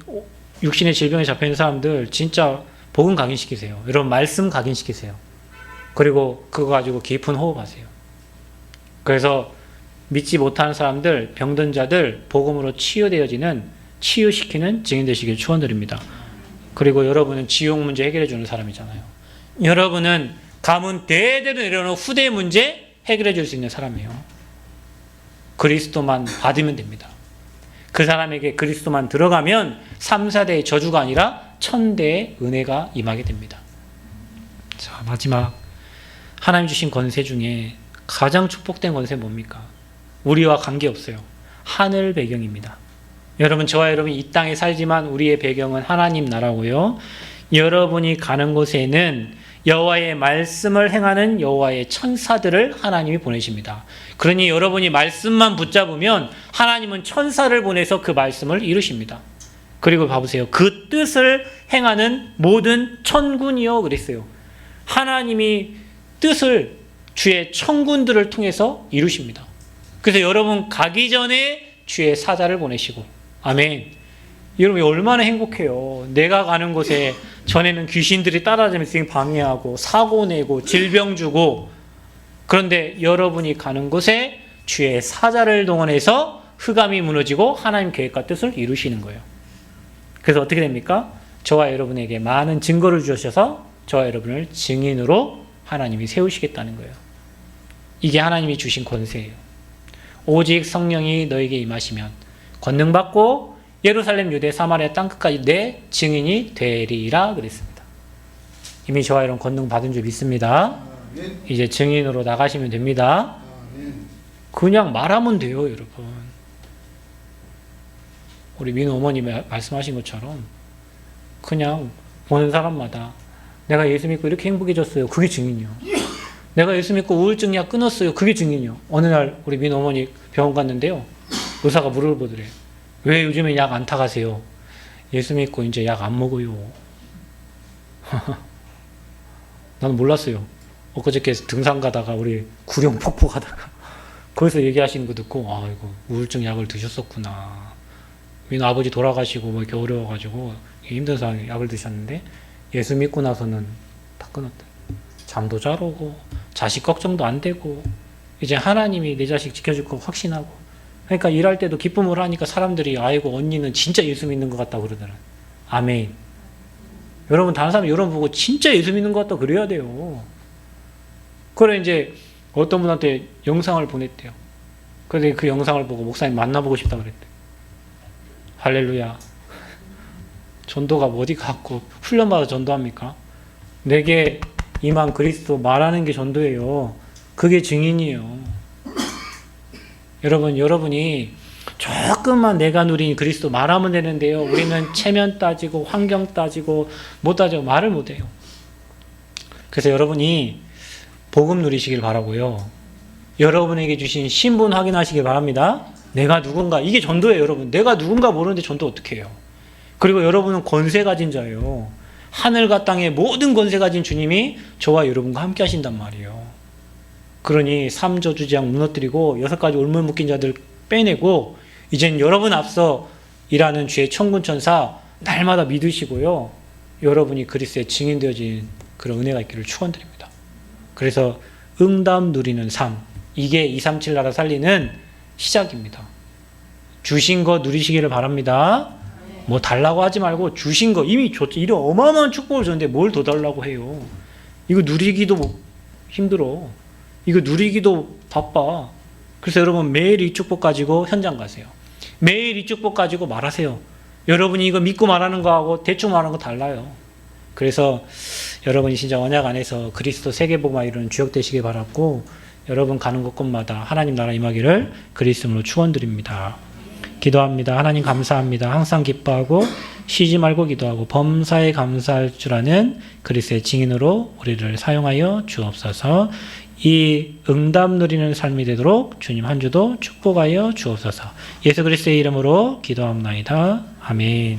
육신의 질병에 잡혀있는 사람들 진짜 복음 각인시키세요. 여러분 말씀 각인시키세요. 그리고 그거 가지고 깊은 호흡하세요. 그래서 믿지 못하는 사람들, 병든 자들 복음으로 치유되어지는, 치유시키는 증인 되시길 축원드립니다. 그리고 여러분은 지옥 문제 해결해 주는 사람이잖아요. 여러분은 가문 대대로 내려오는 후대 문제 해결해 줄 수 있는 사람이에요. 그리스도만 받으면 됩니다. 그 사람에게 그리스도만 들어가면 3, 4대의 저주가 아니라 1000대의 은혜가 임하게 됩니다. 자, 마지막 하나님 주신 권세 중에 가장 축복된 권세 뭡니까? 우리와 관계없어요. 하늘 배경입니다. 여러분, 저와 여러분이 이 땅에 살지만 우리의 배경은 하나님 나라고요. 여러분이 가는 곳에는 여호와의 말씀을 행하는 여호와의 천사들을 하나님이 보내십니다. 그러니 여러분이 말씀만 붙잡으면 하나님은 천사를 보내서 그 말씀을 이루십니다. 그리고 봐보세요. 그 뜻을 행하는 모든 천군이여 그랬어요. 하나님이 뜻을 주의 천군들을 통해서 이루십니다. 그래서 여러분 가기 전에 주의 사자를 보내시고, 아멘. 여러분 얼마나 행복해요. 내가 가는 곳에 전에는 귀신들이 따라다니면서 방해하고 사고 내고 질병 주고, 그런데 여러분이 가는 곳에 주의 사자를 동원해서 흑암이 무너지고 하나님 계획과 뜻을 이루시는 거예요. 그래서 어떻게 됩니까? 저와 여러분에게 많은 증거를 주셔서 저와 여러분을 증인으로 하나님이 세우시겠다는 거예요. 이게 하나님이 주신 권세예요. 오직 성령이 너에게 임하시면 권능받고 예루살렘, 유대, 사마리아 땅끝까지 내 증인이 되리라 그랬습니다. 이미 저와 여러분 권능 받은 줄 믿습니다. 이제 증인으로 나가시면 됩니다. 그냥 말하면 돼요, 여러분. 우리 민우 어머님이 말씀하신 것처럼 그냥 보는 사람마다 내가 예수 믿고 이렇게 행복해졌어요. 그게 증인이요. 내가 예수 믿고 우울증 약 끊었어요. 그게 증인이요. 어느 날 우리 민우 어머니 병원 갔는데요. 의사가 물어보더래요. 왜 요즘에 약 안 타가세요? 예수 믿고 이제 약 안 먹어요. 나는 몰랐어요. 엊그저께 등산 가다가 우리 구룡 폭포 가다가 거기서 얘기하시는 거 듣고, 아, 이거 우울증 약을 드셨었구나. 민우 아버지 돌아가시고 뭐 이렇게 어려워가지고 힘든 상황에 약을 드셨는데 예수 믿고 나서는 다 끊었대. 잠도 잘 오고 자식 걱정도 안 되고 이제 하나님이 내 자식 지켜줄 거 확신하고, 그러니까 일할 때도 기쁨을 하니까 사람들이 아이고 언니는 진짜 예수 믿는 것 같다 그러더라. 아멘. 여러분 다른 사람 여러분 보고 진짜 예수 믿는 것 같다 그래야 돼요. 그래 이제 어떤 분한테 영상을 보냈대요. 그런데 그 영상을 보고 목사님 만나보고 싶다 그랬대. 할렐루야. 전도가 어디 갔고 훈련받아 전도합니까? 내게 임한 그리스도 말하는 게 전도예요. 그게 증인이에요. 여러분이 조금만 내가 누린 그리스도 말하면 되는데요. 우리는 체면 따지고 환경 따지고 못 따지고 말을 못해요. 그래서 여러분이 복음 누리시길 바라고요. 여러분에게 주신 신분 확인하시길 바랍니다. 내가 누군가, 이게 전도예요. 여러분 내가 누군가 모르는데 전도 어떻게 해요? 그리고 여러분은 권세 가진 자예요. 하늘과 땅의 모든 권세 가진 주님이 저와 여러분과 함께 하신단 말이에요. 그러니 3저주지향 무너뜨리고 6가지 올물 묶인 자들 빼내고 이젠 여러분 앞서 일하는 주의 천군천사 날마다 믿으시고요. 여러분이 그리스도의 증인 되어진 그런 은혜가 있기를 축원드립니다. 그래서 응답 누리는 삶, 이게 237 나라 살리는 시작입니다. 주신 거 누리시기를 바랍니다. 뭐 달라고 하지 말고 주신 거 이미 줬죠. 이런 어마어마한 축복을 줬는데 뭘 더 달라고 해요. 이거 누리기도 힘들어. 이거 누리기도 바빠. 그래서 여러분 매일 이 축복 가지고 현장 가세요. 매일 이 축복 가지고 말하세요. 여러분이 이거 믿고 말하는 거하고 대충 말하는 거 달라요. 그래서 여러분이 진짜 언약 안에서 그리스도 세계복음화 이루는 주역 되시길 바랐고, 여러분 가는 곳곳마다 하나님 나라 임하기를 그리스도로 축원드립니다. 기도합니다. 하나님 감사합니다. 항상 기뻐하고 쉬지 말고 기도하고 범사에 감사할 줄 아는 그리스도의 증인으로 우리를 사용하여 주옵소서. 이 응답 누리는 삶이 되도록 주님 한 주도 축복하여 주옵소서. 예수 그리스도의 이름으로 기도합나이다. 아멘.